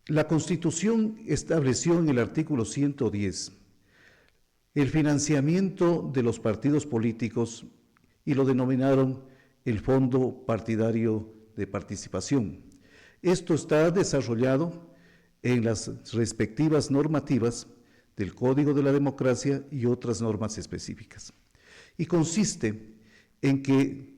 La Constitución estableció en el artículo 110 el financiamiento de los partidos políticos y lo denominaron el Fondo Partidario de Participación. Esto está desarrollado en las respectivas normativas del Código de la Democracia y otras normas específicas. Y consiste en que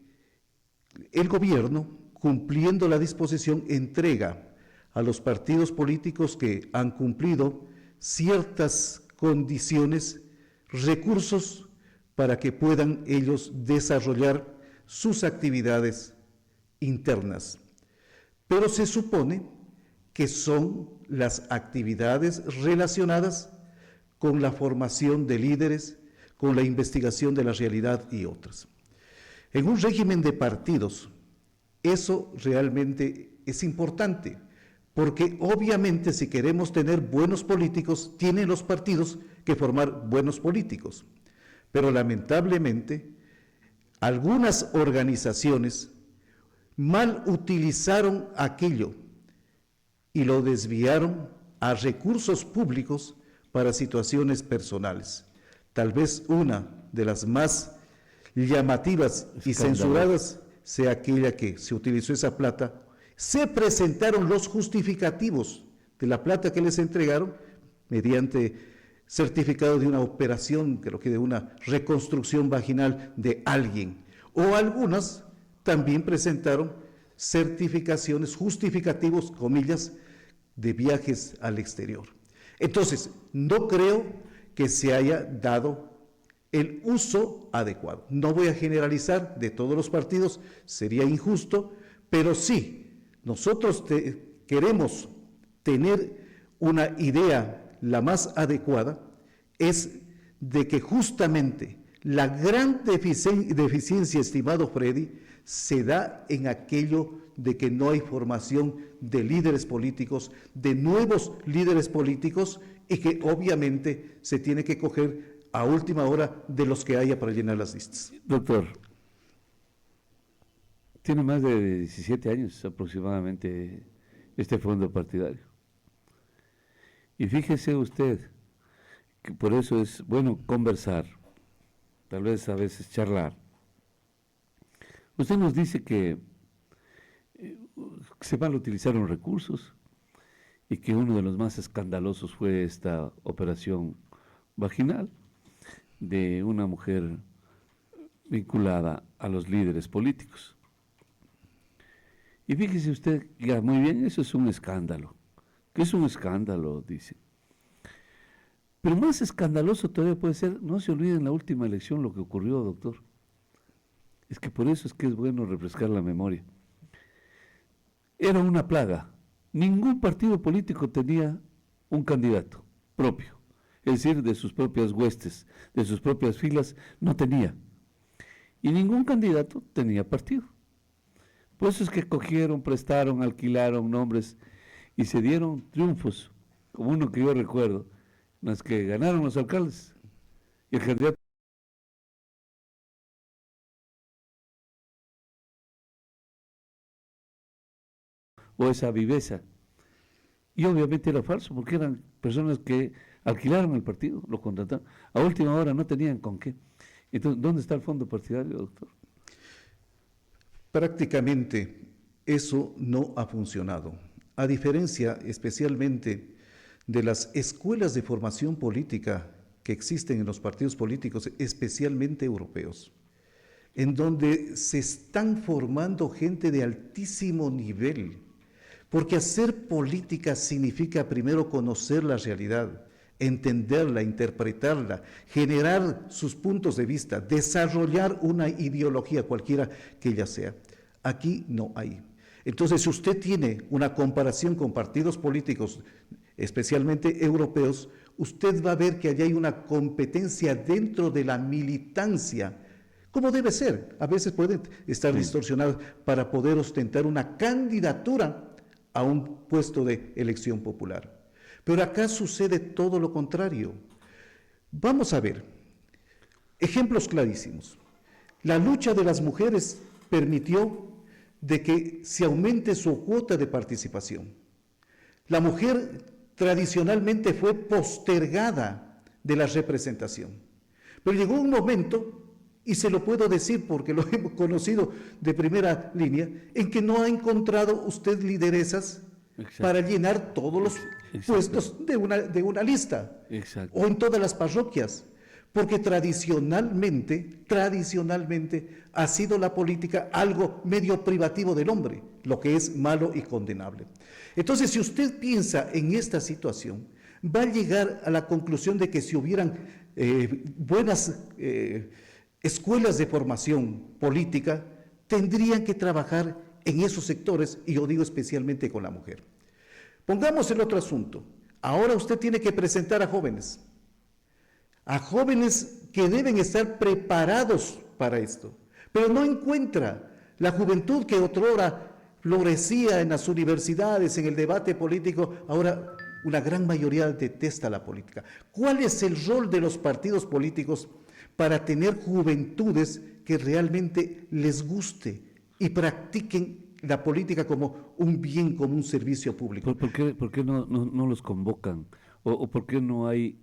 el gobierno, cumpliendo la disposición, entrega a los partidos políticos que han cumplido ciertas condiciones, recursos para que puedan ellos desarrollar sus actividades internas. Pero se supone que son las actividades relacionadas con la formación de líderes, con la investigación de la realidad y otras. En un régimen de partidos, eso realmente es importante, porque obviamente si queremos tener buenos políticos, tienen los partidos que formar buenos políticos. Pero lamentablemente, algunas organizaciones mal utilizaron aquello y lo desviaron a recursos públicos para situaciones personales. Tal vez una de las más llamativas y censuradas sea aquella que se utilizó esa plata. Se presentaron los justificativos de la plata que les entregaron mediante certificado de una operación, creo que de una reconstrucción vaginal de alguien. O algunas también presentaron certificaciones, justificativos, comillas, de viajes al exterior. Entonces, no creo que se haya dado el uso adecuado. No voy a generalizar de todos los partidos, sería injusto, pero sí, nosotros queremos tener una idea la más adecuada, es de que justamente la gran deficiencia, estimado Freddy, se da en aquello de que no hay formación de líderes políticos, de nuevos líderes políticos, y que obviamente se tiene que coger a última hora de los que haya para llenar las listas. Doctor, tiene más de 17 años aproximadamente este fondo partidario. Y fíjese usted que por eso es bueno conversar, tal vez a veces charlar. Usted nos dice que se van a utilizar los recursos y que uno de los más escandalosos fue esta operación vaginal de una mujer vinculada a los líderes políticos. Y fíjese usted, ya muy bien, eso es un escándalo. ¿Qué es un escándalo? Dice. Pero más escandaloso todavía puede ser, no se olviden la última elección lo que ocurrió, doctor. Es que por eso es que es bueno refrescar la memoria. Era una plaga. Ningún partido político tenía un candidato propio. Es decir, de sus propias huestes, de sus propias filas, no tenía. Y ningún candidato tenía partido. Por eso es que cogieron, prestaron, alquilaron nombres y se dieron triunfos, como uno que yo recuerdo, en los que ganaron los alcaldes. Y el candidato o esa viveza. Y obviamente era falso, porque eran personas que alquilaron el partido, lo contrataron. A última hora no tenían con qué. Entonces, ¿dónde está el fondo partidario, doctor? Prácticamente eso no ha funcionado. A diferencia especialmente de las escuelas de formación política que existen en los partidos políticos, especialmente europeos, en donde se están formando gente de altísimo nivel, porque hacer política significa primero conocer la realidad, entenderla, interpretarla, generar sus puntos de vista, desarrollar una ideología cualquiera que ella sea. Aquí no hay. Entonces, si usted tiene una comparación con partidos políticos, especialmente europeos, usted va a ver que allí hay una competencia dentro de la militancia, como debe ser. A veces pueden estar distorsionadas para poder ostentar una candidatura a un puesto de elección popular. Pero acá sucede todo lo contrario. Vamos a ver, ejemplos clarísimos. La lucha de las mujeres permitió de que se aumente su cuota de participación. La mujer tradicionalmente fue postergada de la representación. Pero llegó un momento, y se lo puedo decir porque lo hemos conocido de primera línea, en que no ha encontrado usted lideresas Exacto. para llenar todos los puestos de una lista. Exacto. O en todas las parroquias. Porque tradicionalmente ha sido la política algo medio privativo del hombre, lo que es malo y condenable. Entonces, si usted piensa en esta situación, va a llegar a la conclusión de que si hubieran buenas escuelas de formación política, tendrían que trabajar en esos sectores, y yo digo especialmente con la mujer. Pongamos el otro asunto. Ahora usted tiene que presentar a jóvenes que deben estar preparados para esto, pero no encuentra la juventud que otrora florecía en las universidades, en el debate político. Ahora una gran mayoría detesta la política. ¿Cuál es el rol de los partidos políticos para tener juventudes que realmente les guste y practiquen la política como un bien, como un servicio público? ¿Por qué no los convocan? ¿O por qué no hay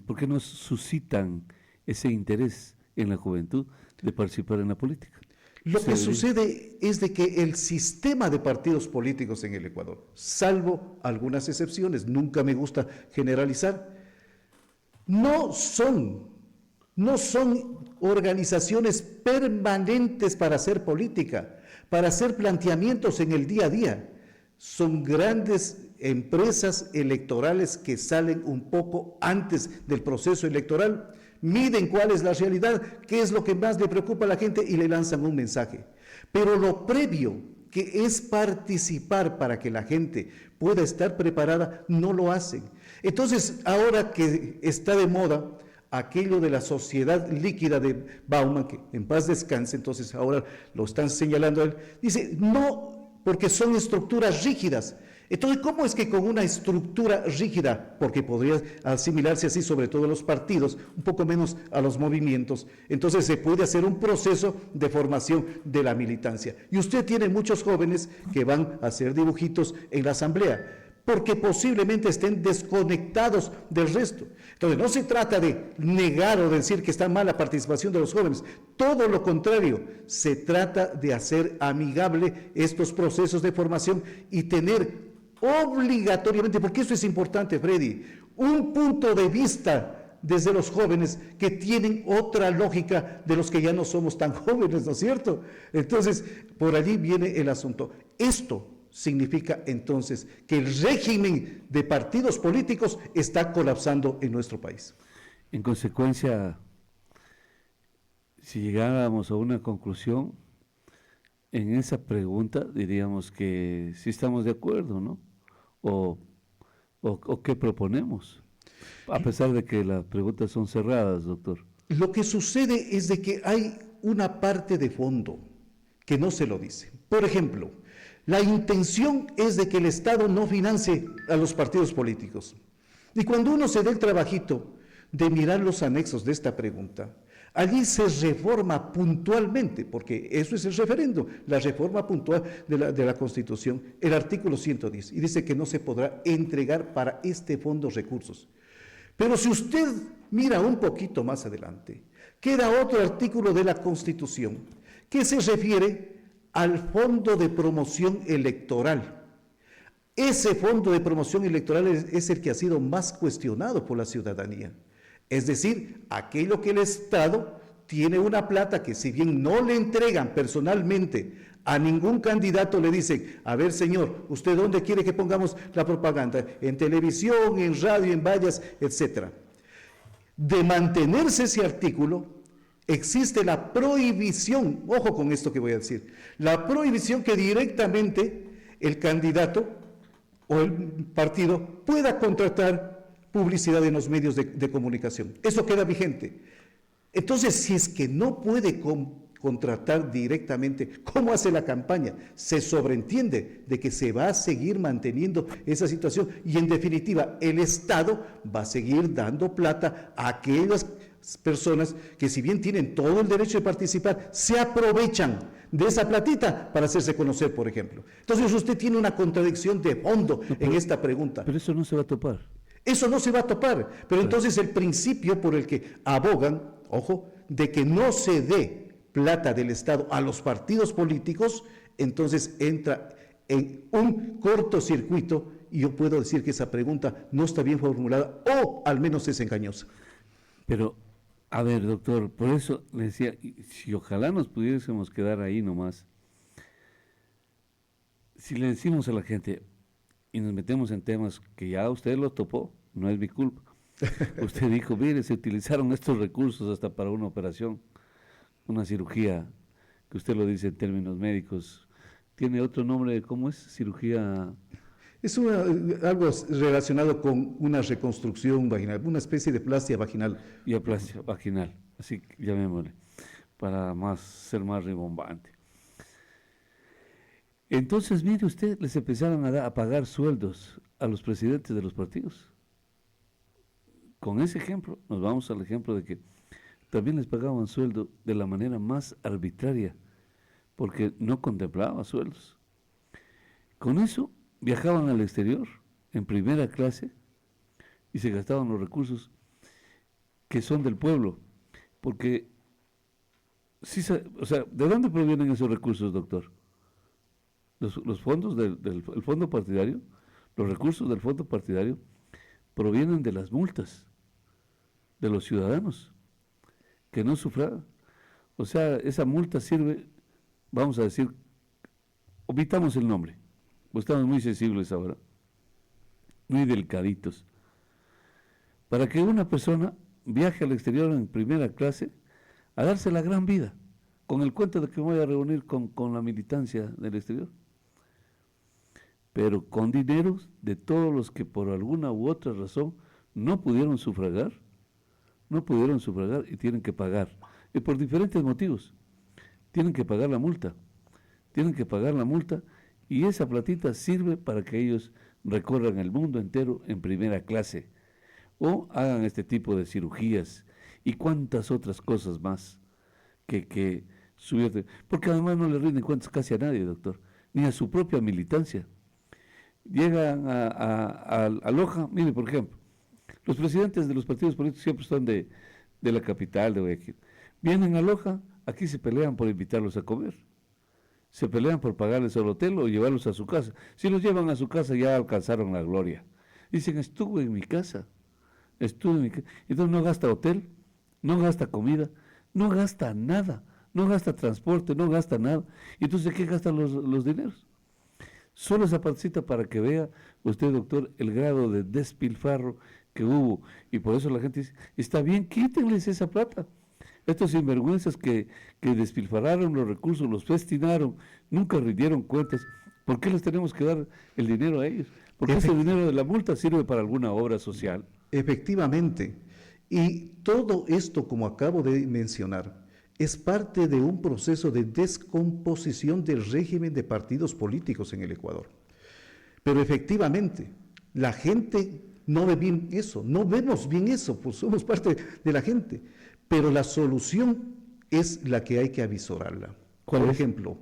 por qué no suscitan ese interés en la juventud de participar en la política? Lo que sucede es de que el sistema de partidos políticos en el Ecuador, salvo algunas excepciones, nunca me gusta generalizar, no son organizaciones permanentes para hacer política, para hacer planteamientos en el día a día. Son grandes empresas electorales que salen un poco antes del proceso electoral, miden cuál es la realidad, qué es lo que más le preocupa a la gente y le lanzan un mensaje. Pero lo previo, que es participar para que la gente pueda estar preparada, no lo hacen. Entonces, ahora que está de moda aquello de la sociedad líquida de Bauman, que en paz descanse, entonces ahora lo están señalando a él, dice, no, porque son estructuras rígidas. Entonces, ¿cómo es que con una estructura rígida, porque podría asimilarse así sobre todo a los partidos, un poco menos a los movimientos, entonces se puede hacer un proceso de formación de la militancia? Y usted tiene muchos jóvenes que van a hacer dibujitos en la asamblea, porque posiblemente estén desconectados del resto. Entonces, no se trata de negar o de decir que está mal la participación de los jóvenes, todo lo contrario, se trata de hacer amigable estos procesos de formación y tener obligatoriamente, porque eso es importante, Freddy, un punto de vista desde los jóvenes que tienen otra lógica de los que ya no somos tan jóvenes, ¿no es cierto? Entonces, por allí viene el asunto. Esto significa entonces que el régimen de partidos políticos está colapsando en nuestro país. En consecuencia, si llegáramos a una conclusión en esa pregunta, diríamos que sí estamos de acuerdo, ¿no? O qué proponemos, a pesar de que las preguntas son cerradas, doctor. Lo que sucede es de que hay una parte de fondo que no se lo dice. Por ejemplo, la intención es de que el Estado no financie a los partidos políticos. Y cuando uno se da el trabajito de mirar los anexos de esta pregunta, allí se reforma puntualmente, porque eso es el referendo, la reforma puntual de la Constitución, el artículo 110, y dice que no se podrá entregar para este fondo recursos. Pero si usted mira un poquito más adelante, queda otro artículo de la Constitución que se refiere al Fondo de Promoción Electoral. Ese Fondo de Promoción Electoral es el que ha sido más cuestionado por la ciudadanía. Es decir, aquello que el Estado tiene una plata que, si bien no le entregan personalmente a ningún candidato, le dicen, a ver señor, ¿usted dónde quiere que pongamos la propaganda? En televisión, en radio, en vallas, etcétera. De mantenerse ese artículo, existe la prohibición, ojo con esto que voy a decir, la prohibición que directamente el candidato o el partido pueda contratar publicidad en los medios de comunicación. Eso queda vigente. Entonces, si es que no puede contratar directamente, ¿cómo hace la campaña? Se sobreentiende de que se va a seguir manteniendo esa situación y, en definitiva, el Estado va a seguir dando plata a personas que, si bien tienen todo el derecho de participar, se aprovechan de esa platita para hacerse conocer, por ejemplo. Entonces usted tiene una contradicción de fondo en esta pregunta. Pero eso no se va a topar. Eso no se va a topar, pero entonces el principio por el que abogan, ojo, de que no se dé plata del Estado a los partidos políticos, entonces entra en un cortocircuito, y yo puedo decir que esa pregunta no está bien formulada o al menos es engañosa. Pero, a ver, doctor, por eso le decía, si ojalá nos pudiésemos quedar ahí nomás, si le decimos a la gente y nos metemos en temas que ya usted lo topó, no es mi culpa. Usted dijo, mire, se utilizaron estos recursos hasta para una operación, una cirugía, que usted lo dice en términos médicos. ¿Tiene otro nombre? ¿Cómo es? Cirugía... Es algo relacionado con una reconstrucción vaginal, una especie de plastia vaginal. Y aplasia vaginal, así llamémosle, para ser más rimbombante. Entonces, mire usted, les empezaron a pagar sueldos a los presidentes de los partidos. Con ese ejemplo, nos vamos al ejemplo de que también les pagaban sueldo de la manera más arbitraria, porque no contemplaba sueldos. Con eso viajaban al exterior en primera clase y se gastaban los recursos que son del pueblo, porque, sí, o sea, ¿de dónde provienen esos recursos, doctor? Los fondos del fondo partidario, los recursos del fondo partidario provienen de las multas de los ciudadanos que no sufragan. O sea, esa multa sirve, vamos a decir, omitamos el nombre, pues estamos muy sensibles ahora, muy delicaditos, para que una persona viaje al exterior en primera clase a darse la gran vida, con el cuento de que me voy a reunir con la militancia del exterior, pero con dineros de todos los que por alguna u otra razón no pudieron sufragar y tienen que pagar, y por diferentes motivos, tienen que pagar la multa, y esa platita sirve para que ellos recorran el mundo entero en primera clase, o hagan este tipo de cirugías, y cuantas otras cosas más que subieron, porque además no le rinden cuentas casi a nadie, doctor, ni a su propia militancia. Llegan a Loja, mire, por ejemplo, los presidentes de los partidos políticos siempre están de la capital, de Guayaquil. Vienen a Loja, aquí se pelean por invitarlos a comer. Se pelean por pagarles el hotel o llevarlos a su casa. Si los llevan a su casa ya alcanzaron la gloria. Dicen, estuve en mi casa. Entonces no gasta hotel, no gasta comida, no gasta nada, no gasta transporte, no gasta nada. Entonces, ¿qué gastan los dineros? Solo esa partecita para que vea usted, doctor, el grado de despilfarro que hubo. Y por eso la gente dice, está bien, quítenles esa plata. Estos sinvergüenzas que despilfarraron los recursos, los festinaron, nunca rindieron cuentas. ¿Por qué les tenemos que dar el dinero a ellos? Porque ese dinero de la multa sirve para alguna obra social. Efectivamente. Y todo esto, como acabo de mencionar, es parte de un proceso de descomposición del régimen de partidos políticos en el Ecuador. Pero efectivamente, la gente no ve bien eso, no vemos bien eso, pues somos parte de la gente. Pero la solución es la que hay que avisorarla. Por ejemplo,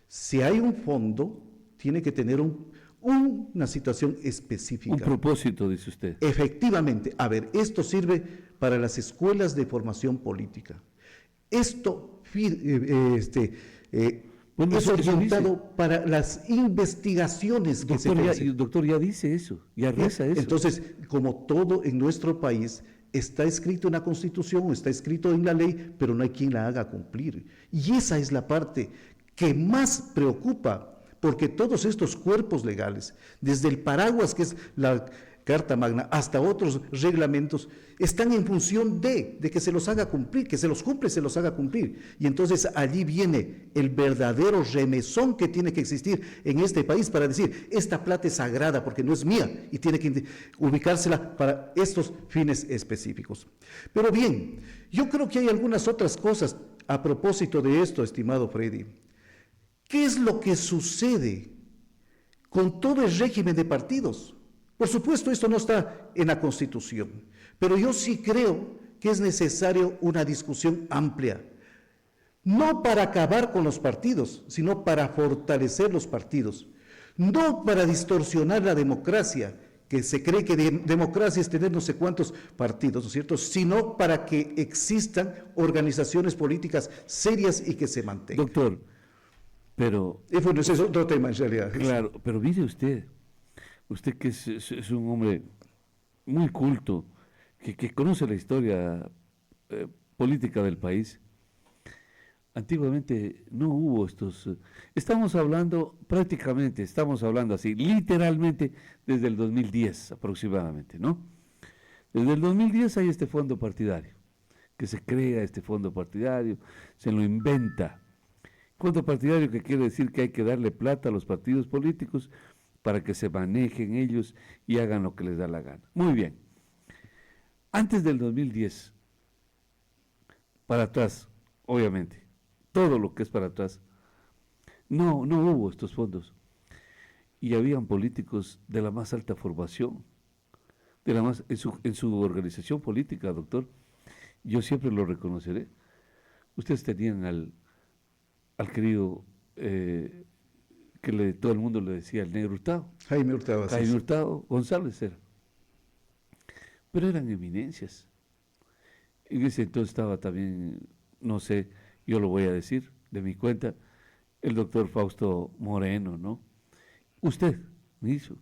si hay un fondo, tiene que tener una situación específica. Un propósito, dice usted. Efectivamente. A ver, esto sirve para las escuelas de formación política. Esto es orientado para las investigaciones que se hacen. El doctor ya dice eso, ya reza eso. Entonces, como todo en nuestro país, está escrito en la Constitución o está escrito en la ley, pero no hay quien la haga cumplir. Y esa es la parte que más preocupa, porque todos estos cuerpos legales, desde el paraguas que es la Carta Magna hasta otros reglamentos, están en función de que se los haga cumplir, que se los cumple, se los haga cumplir. Y entonces allí viene el verdadero remesón que tiene que existir en este país para decir, esta plata es sagrada porque no es mía y tiene que ubicársela para estos fines específicos. Pero bien, yo creo que hay algunas otras cosas a propósito de esto, estimado Freddy. ¿Qué es lo que sucede con todo el régimen de partidos? Por supuesto, esto no está en la Constitución, pero yo sí creo que es necesario una discusión amplia, no para acabar con los partidos, sino para fortalecer los partidos, no para distorsionar la democracia, que se cree que democracia es tener no sé cuántos partidos, ¿no es cierto?, sino para que existan organizaciones políticas serias y que se mantengan. Doctor, pero... Bueno, ese es otro tema en realidad. Claro, pero mire usted que es un hombre muy culto, que conoce la historia política del país. Antiguamente no hubo estos... estamos hablando así, literalmente desde el 2010 aproximadamente, ¿no? Desde el 2010 hay este fondo partidario, que se crea este fondo partidario, se lo inventa. Fondo partidario que quiere decir que hay que darle plata a los partidos políticos para que se manejen ellos y hagan lo que les da la gana. Muy bien. Antes del 2010, para atrás, obviamente, todo lo que es para atrás, no hubo estos fondos. Y habían políticos de la más alta formación, en su organización política, doctor. Yo siempre lo reconoceré. Ustedes tenían al querido, todo el mundo le decía el negro Hurtado. Jaime Hurtado. Jaime Hurtado González era. Pero eran eminencias. En ese entonces estaba también, no sé, yo lo voy a decir de mi cuenta, el doctor Fausto Moreno, ¿no? Usted me hizo.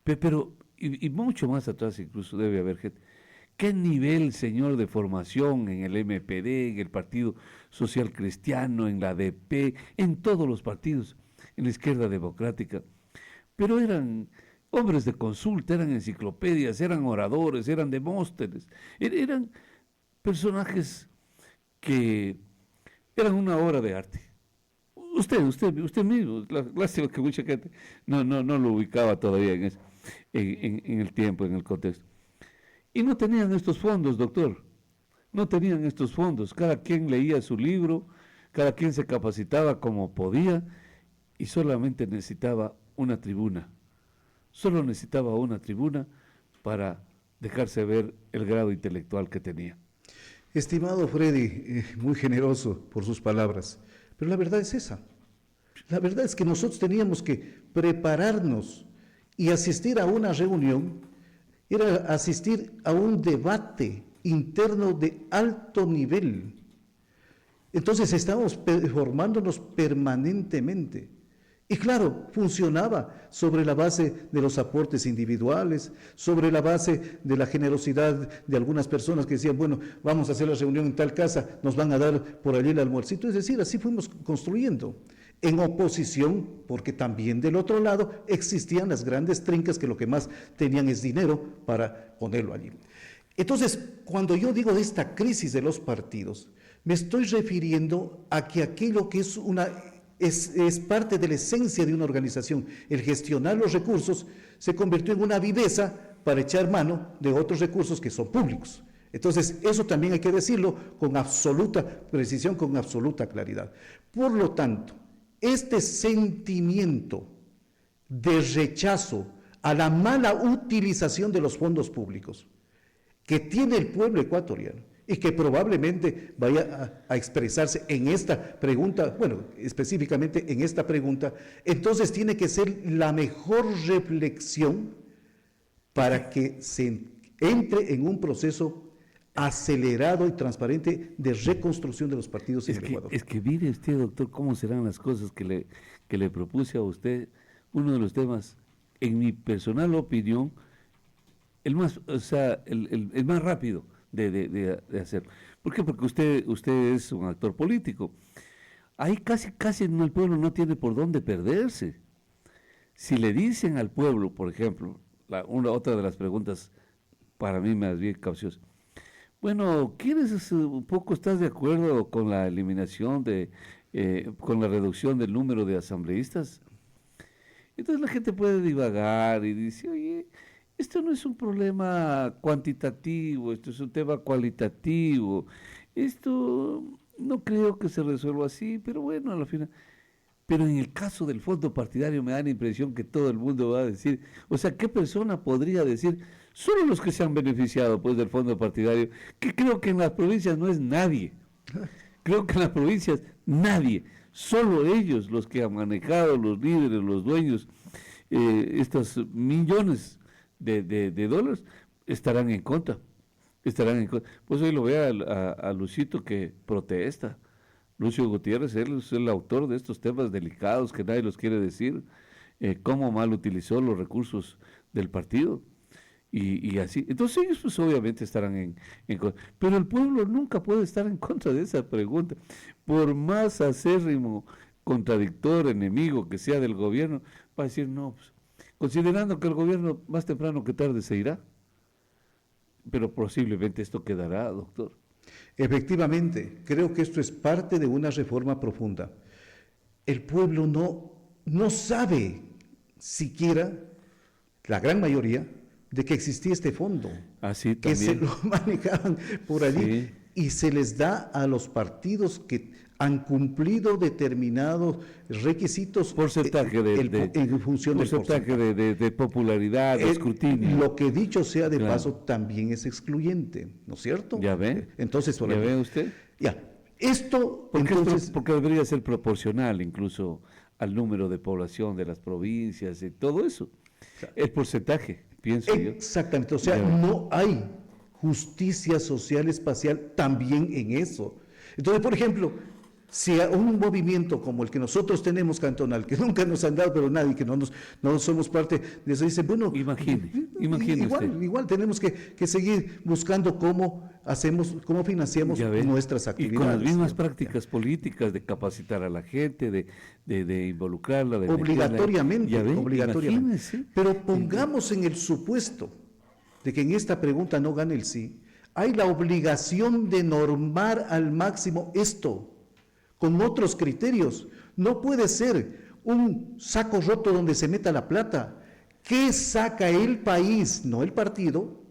Pero y mucho más atrás incluso debe haber gente. ¿Qué nivel, señor, de formación en el MPD, en el Partido Social Cristiano, en la ADP, en todos los partidos, en la izquierda democrática? Pero eran hombres de consulta, eran enciclopedias, eran oradores, eran Demóstenes, eran personajes que eran una obra de arte. Usted mismo, lástima que mucha gente no lo ubicaba todavía en el tiempo, en el contexto. Y no tenían estos fondos, doctor, no tenían estos fondos. Cada quien leía su libro, cada quien se capacitaba como podía y solamente necesitaba una tribuna. Solo necesitaba una tribuna para dejarse ver el grado intelectual que tenía. Estimado Freddy, muy generoso por sus palabras, pero la verdad es esa. La verdad es que nosotros teníamos que prepararnos y asistir a una reunión, era asistir a un debate interno de alto nivel. Entonces estábamos formándonos permanentemente. Y claro, funcionaba sobre la base de los aportes individuales, sobre la base de la generosidad de algunas personas que decían, bueno, vamos a hacer la reunión en tal casa, nos van a dar por allí el almuercito. Es decir, así fuimos construyendo. En oposición, porque también del otro lado existían las grandes trincas que lo que más tenían es dinero para ponerlo allí. Entonces, cuando yo digo de esta crisis de los partidos, me estoy refiriendo a que aquello que es parte de la esencia de una organización, el gestionar los recursos, se convirtió en una viveza para echar mano de otros recursos que son públicos. Entonces, eso también hay que decirlo con absoluta precisión, con absoluta claridad. Por lo tanto, este sentimiento de rechazo a la mala utilización de los fondos públicos que tiene el pueblo ecuatoriano y que probablemente vaya a expresarse en esta pregunta, bueno, específicamente en esta pregunta, entonces tiene que ser la mejor reflexión para que se entre en un proceso acelerado y transparente de reconstrucción de los partidos en el Ecuador. Es que mire usted, doctor, cómo serán las cosas que le propuse a usted. Uno de los temas, en mi personal opinión, el más rápido de hacer. ¿Por qué? Porque usted es un actor político. Ahí casi el pueblo no tiene por dónde perderse. Si le dicen al pueblo, por ejemplo, otra de las preguntas para mí más bien capciosas, bueno, estás de acuerdo con la eliminación con la reducción del número de asambleístas? Entonces la gente puede divagar y dice, oye, esto no es un problema cuantitativo, esto es un tema cualitativo, esto no creo que se resuelva así, pero bueno, a la final. Pero en el caso del fondo partidario me da la impresión que todo el mundo va a decir, o sea, ¿qué persona podría decir? Solo los que se han beneficiado pues del fondo partidario, que creo que en las provincias no es nadie. Creo que en las provincias nadie, solo ellos los que han manejado, los líderes, los dueños, estos millones de dólares, estarán en contra. Estarán en contra. Pues hoy lo vea a Lucito que protesta. Lucio Gutiérrez, él es el autor de estos temas delicados que nadie los quiere decir, cómo mal utilizó los recursos del partido. Y así, entonces ellos pues obviamente estarán en contra, pero el pueblo nunca puede estar en contra de esa pregunta, por más acérrimo, contradictor, enemigo que sea del gobierno, va a decir no, pues, considerando que el gobierno más temprano que tarde se irá, pero posiblemente esto quedará, doctor. Efectivamente, creo que esto es parte de una reforma profunda. El pueblo no sabe siquiera, la gran mayoría, de que existía este fondo, Así que también. se lo manejaban por allí Sí. y se les da a los partidos que han cumplido determinados requisitos Porcentaje en función del porcentaje de popularidad, de escrutinio. Lo que dicho sea de Claro. paso también es excluyente, ¿no es cierto? ¿Ya ve? Entonces, por ¿Ya ejemplo, ve usted? ya, esto Porque, entonces, porque debería ser proporcional incluso al número de población de las provincias y todo eso. El porcentaje, pienso yo. exactamente, o sea, Ya ve. no hay justicia social espacial también en eso. Entonces, por ejemplo, si a un movimiento como el que nosotros tenemos cantonal, que nunca nos han dado, pero nadie, que no somos parte de eso, dice, bueno, Imagine igual tenemos que seguir buscando cómo financiamos Ya ve. nuestras Y actividades. con las mismas ¿no? prácticas políticas de capacitar a la gente, de involucrarla, de Obligatoriamente, meterla. Ya ve, obligatoriamente. imagínese. Pero pongamos en el supuesto de que en esta pregunta no gane el sí, hay la obligación de normar al máximo esto, con otros criterios. No puede ser un saco roto donde se meta la plata. ¿Qué saca el país, no el partido,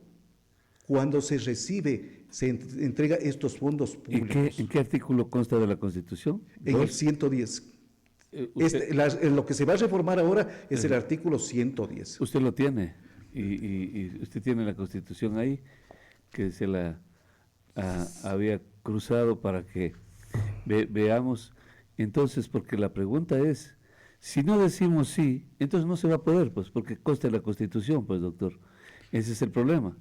cuando se recibe, se entrega estos fondos públicos? ¿En qué artículo consta de la Constitución? En el ¿Dos? 110. Usted, Lo que se va a reformar ahora es el artículo 110. usted lo tiene y usted tiene la Constitución ahí, que se la había cruzado para que veamos. Entonces, porque la pregunta es, si no decimos sí, entonces no se va a poder, pues, porque consta en la Constitución, pues, doctor. Ese es el problema.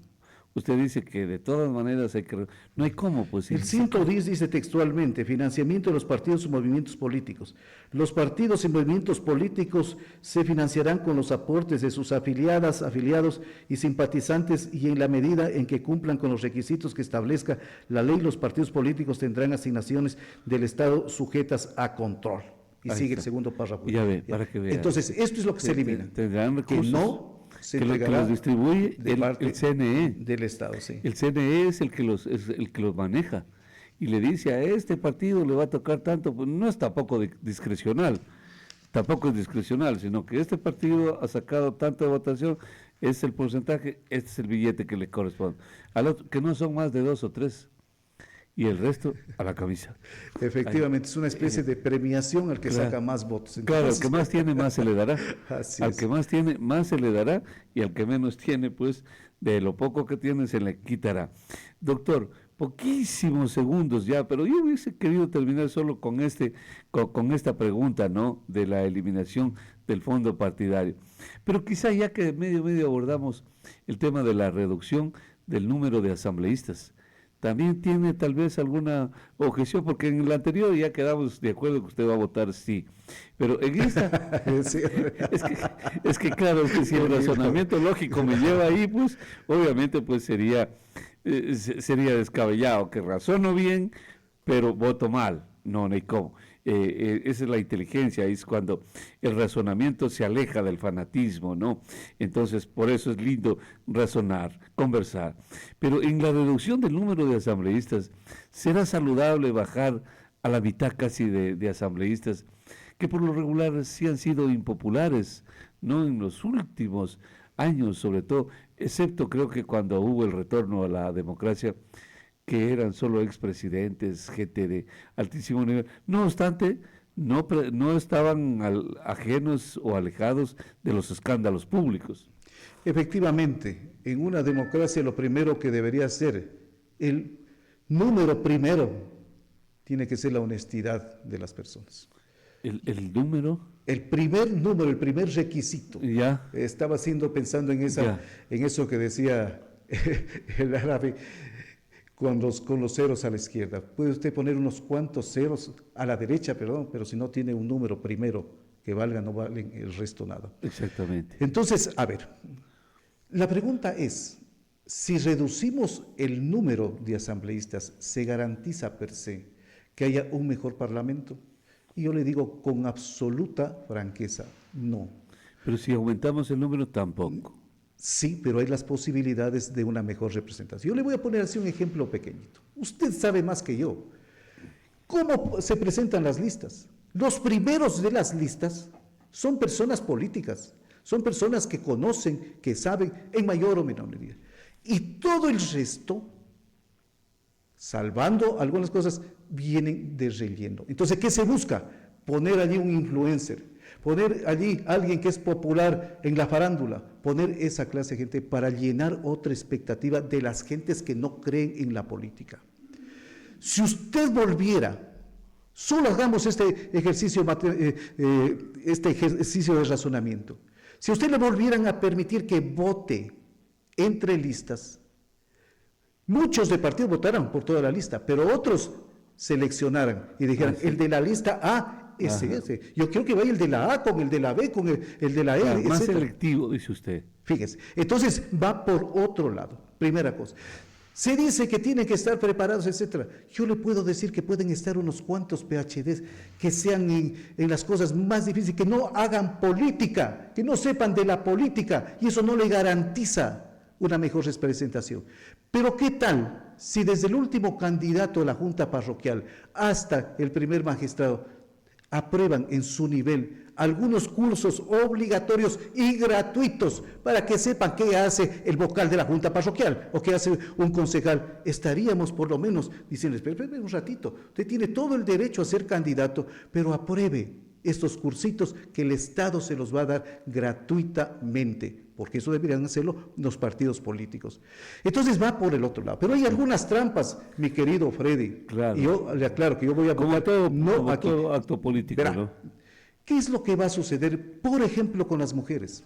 Usted dice que de todas maneras hay que... No hay cómo, pues. El 110 dice textualmente, financiamiento de los partidos y movimientos políticos. Los partidos y movimientos políticos se financiarán con los aportes de sus afiliadas, afiliados y simpatizantes, y en la medida en que cumplan con los requisitos que establezca la ley, los partidos políticos tendrán asignaciones del Estado sujetas a control. Y Ahí sigue está. el segundo párrafo. Ya ve, para que vea. Entonces, esto es lo que se elimina. Tendrán Que recursos. no se que entregará los distribuye de parte el CNE. del Estado, sí. El CNE es el que los maneja y le dice a este partido le va a tocar tanto, pues no es tampoco discrecional, sino que este partido ha sacado tanta votación, es el porcentaje, este es el billete que le corresponde. Al otro, que no son más de 2 o 3, y el resto a la camisa. Efectivamente, es una especie de premiación al que Claro. saca más votos. Claro, al Entonces, que más tiene, más se le dará. Así Al es. que más tiene, más se le dará, y al que menos tiene, pues, de lo poco que tiene, se le quitará. Doctor, poquísimos segundos ya, pero yo hubiese querido terminar solo con esta pregunta, ¿no?, de la eliminación del fondo partidario. Pero quizá ya que medio abordamos el tema de la reducción del número de asambleístas, también tiene tal vez alguna objeción, porque en la anterior ya quedamos de acuerdo que usted va a votar sí, pero en esta, Sí. es que claro, es que si el razonamiento lógico me lleva ahí, pues obviamente pues sería descabellado, que razono bien, pero voto mal, no hay cómo. Esa es la inteligencia, es cuando el razonamiento se aleja del fanatismo, ¿no? Entonces, por eso es lindo razonar, conversar. Pero en la reducción del número de asambleístas, ¿será saludable bajar a la mitad casi de asambleístas, que por lo regular sí han sido impopulares, ¿no?, en los últimos años, sobre todo, excepto creo que cuando hubo el retorno a la democracia, que eran solo expresidentes, gente de altísimo nivel. No obstante, no estaban ajenos o alejados de los escándalos públicos. Efectivamente, en una democracia lo primero que debería ser, el número primero, tiene que ser la honestidad de las personas. ¿El número? El primer número, el primer requisito. Ya. Estaba pensando en eso que decía el árabe, con los ceros a la izquierda. Puede usted poner unos cuantos ceros a la derecha, perdón, pero si no tiene un número primero que valga, no valen el resto nada. Exactamente. Entonces, a ver, la pregunta es, si reducimos el número de asambleístas, ¿se garantiza per se que haya un mejor parlamento? Y yo le digo con absoluta franqueza, no. Pero si aumentamos el número, tampoco. Sí, pero hay las posibilidades de una mejor representación. Yo le voy a poner así un ejemplo pequeñito. Usted sabe más que yo. ¿Cómo se presentan las listas? Los primeros de las listas son personas políticas, son personas que conocen, que saben, en mayor o menor medida. Y todo el resto, salvando algunas cosas, vienen de relleno. Entonces, ¿qué se busca? Poner allí un influencer, poner allí alguien que es popular en la farándula, poner esa clase de gente para llenar otra expectativa de las gentes que no creen en la política. Si usted volviera, solo hagamos este ejercicio de razonamiento, si a usted le volvieran a permitir que vote entre listas, muchos de partidos votaran por toda la lista, pero otros seleccionaran y dijeran, el de la lista A, ese. Yo creo que vaya el de la A con el de la B, con el de la E, Más etcétera. selectivo, dice usted. Fíjese, entonces va por otro lado, primera cosa. Se dice que tienen que estar preparados, etcétera. Yo le puedo decir que pueden estar unos cuantos PhDs que sean en las cosas más difíciles, que no hagan política, que no sepan de la política, y eso no le garantiza una mejor representación. Pero ¿qué tal si desde el último candidato a la Junta Parroquial hasta el primer magistrado aprueban en su nivel algunos cursos obligatorios y gratuitos para que sepan qué hace el vocal de la Junta Parroquial o qué hace un concejal? Estaríamos por lo menos diciendo, espere un ratito, usted tiene todo el derecho a ser candidato, pero apruebe estos cursitos que el Estado se los va a dar gratuitamente, porque eso deberían hacerlo los partidos políticos. Entonces va por el otro lado. Pero hay algunas trampas, mi querido Freddy. Claro. Y yo le aclaro que yo voy a votar Como todo acto político, Verá, ¿no? ¿qué es lo que va a suceder, por ejemplo, con las mujeres?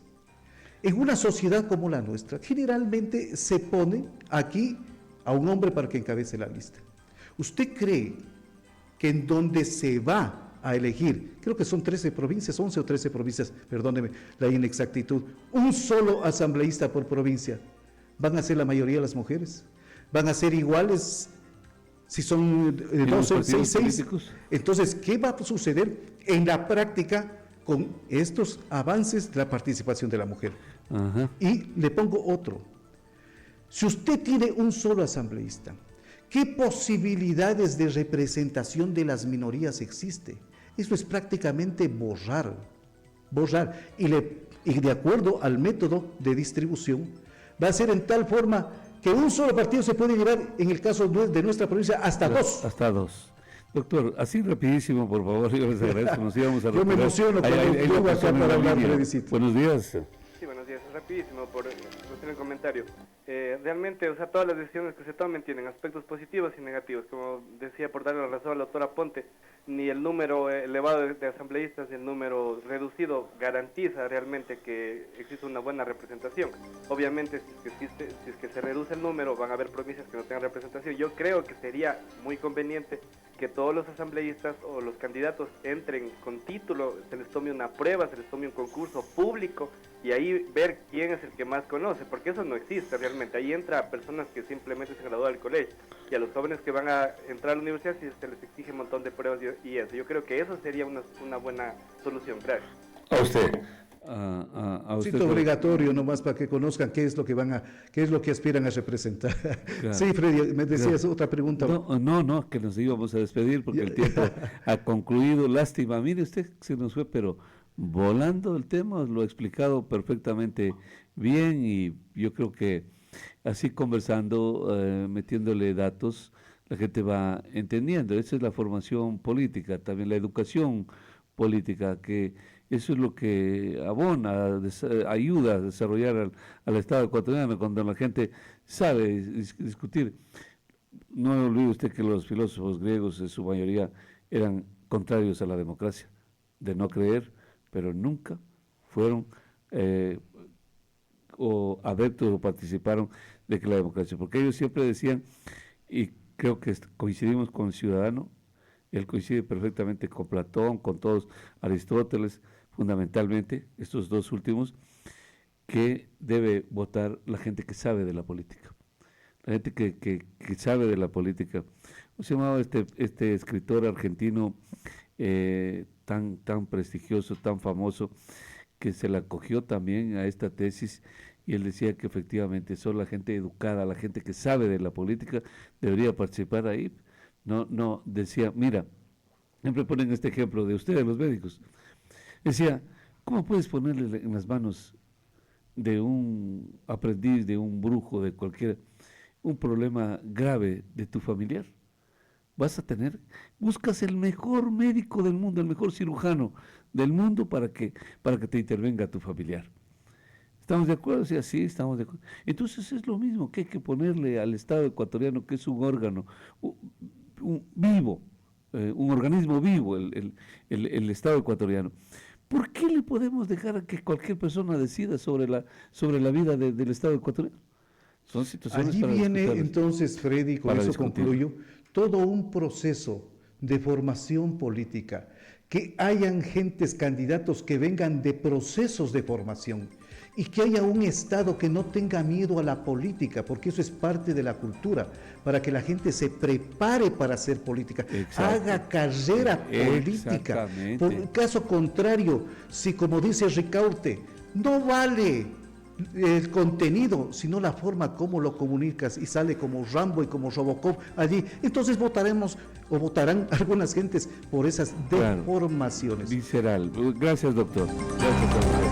En una sociedad como la nuestra, generalmente se pone aquí a un hombre para que encabece la lista. ¿Usted cree que en donde se va a elegir, creo que son 13 provincias, 11 o 13 provincias, perdóneme la inexactitud, un solo asambleísta por provincia, van a ser la mayoría las mujeres? ¿Van a ser iguales si son 12, 6? Entonces, ¿qué va a suceder en la práctica con estos avances de la participación de la mujer? Ajá. Y le pongo otro. Si usted tiene un solo asambleísta, ¿qué posibilidades de representación de las minorías existe? Eso es prácticamente borrar. Y de acuerdo al método de distribución, va a ser en tal forma que un solo partido se puede llevar, en el caso de nuestra provincia, hasta dos. Hasta dos. Doctor, así rapidísimo, por favor, yo les agradezco, nos íbamos a Yo me emociono cuando llego acá para hablar, Fredicito. Buenos días. Sí, buenos días. Rapidísimo por hacer el comentario. Realmente, o sea, todas las decisiones que se tomen tienen aspectos positivos y negativos. Como decía, por darle la razón a la doctora Ponte, ni el número elevado de asambleístas ni el número reducido garantiza realmente que exista una buena representación. Obviamente, si es que se reduce el número, van a haber provincias que no tengan representación. Yo creo que sería muy conveniente que todos los asambleístas o los candidatos entren con título, se les tome una prueba, se les tome un concurso público y ahí ver quién es el que más conoce, porque eso no existe realmente. Ahí entra personas que simplemente se graduaron del colegio, y a los jóvenes que van a entrar a la universidad se les exige un montón de pruebas y eso. Yo creo que eso sería una buena solución. Gracias. A usted. Sí, obligatorio nomás para que conozcan qué es lo que aspiran a representar. Claro. Sí, Freddy, me decías otra pregunta. No, que nos íbamos a despedir porque el tiempo ha concluido. Lástima, mire usted, se nos fue, pero volando el tema, lo ha explicado perfectamente bien y yo creo que así conversando, metiéndole datos, la gente va entendiendo. Esa es la formación política, también la educación política, que eso es lo que abona, ayuda a desarrollar al Estado ecuatoriano, cuando la gente sabe discutir. No olvide usted que los filósofos griegos en su mayoría eran contrarios a la democracia, de no creer, pero nunca fueron o adeptos o participaron de que la democracia, porque ellos siempre decían, y creo que coincidimos con Ciudadano, él coincide perfectamente con Platón, con todos, Aristóteles, fundamentalmente, estos dos últimos, que debe votar la gente que sabe de la política. La gente que sabe de la política. ¿Cómo se llamaba este escritor argentino tan prestigioso, tan famoso, que se le acogió también a esta tesis? Y él decía que efectivamente solo la gente educada, la gente que sabe de la política, debería participar ahí. No, decía, mira, siempre ponen este ejemplo de ustedes, los médicos. Decía, ¿cómo puedes ponerle en las manos de un aprendiz, de un brujo, de cualquiera, un problema grave de tu familiar? Vas a tener, buscas el mejor médico del mundo, el mejor cirujano del mundo para que te intervenga tu familiar. ¿Estamos de acuerdo? Sí, estamos de acuerdo. Entonces es lo mismo que hay que ponerle al Estado ecuatoriano, que es un órgano vivo, un organismo vivo, el Estado ecuatoriano. ¿Por qué le podemos dejar a que cualquier persona decida sobre la vida del Estado ecuatoriano? Son situaciones allí para viene discutirlas, entonces, Freddy, con para eso discutir. concluyo, todo un proceso de formación política, que hayan gentes, candidatos que vengan de procesos de formación y que haya un Estado que no tenga miedo a la política, porque eso es parte de la cultura, para que la gente se prepare para hacer política, Exacto. haga carrera política. Exactamente. Por caso contrario, si como dice Ricaurte, no vale el contenido, sino la forma como lo comunicas, y sale como Rambo y como Robocop allí, entonces votaremos o votarán algunas gentes por esas deformaciones. Visceral. Gracias, doctor. Gracias, doctor.